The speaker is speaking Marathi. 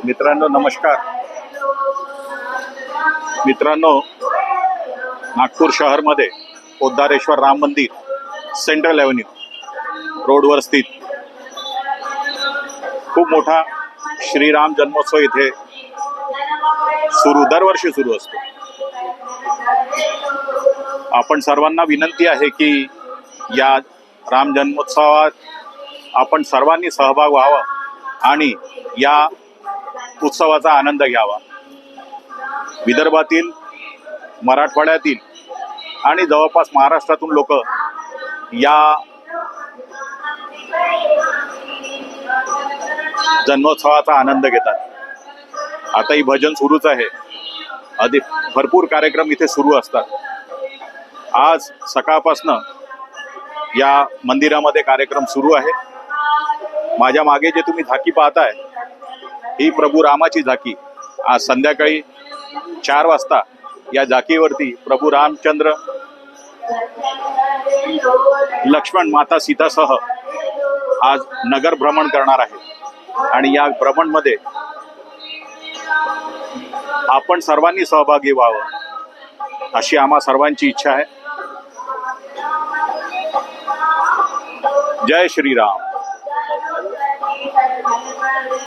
मित्रांनो नमस्कार. मित्रांनो, नागपूर शहरमध्ये पोद्दारेश्वर राम मंदिर सेंट्रल एव्हन्यू रोडवर स्थित खूप मोठा श्रीराम जन्मोत्सव इथे दरवर्षी सुरू असतो. आपण सर्वांना विनंती आहे की या राम जन्मोत्सवात आपण सर्वांनी सहभाग व्हावा आणि या उत्सवाचा आनंद घ्यावा. विदर्भातील, मराठवाड्यातील आणि जवळपास महाराष्ट्रातून लोक या जन्मोत्सवाचा आनंद घेतात. आताही भजन सुरूच आहे. अधिक भरपूर कार्यक्रम इथे सुरू असतात. आज सकाळपासनं या मंदिरामध्ये कार्यक्रम सुरू आहे. माझ्या मागे जे तुम्ही झाकी पाहताय ही प्रभू रामाची झाकी. आज संध्याकाळी 4 वाजता या झाकीवरती प्रभू रामचंद्र लक्ष्मण माता सीतासह आज नगर भ्रमण करणार आहे आणि या भ्रमणमध्ये आपण सर्वांनी सहभागी व्हावं अशी आम्हा सर्वांची इच्छा आहे. जय श्रीराम.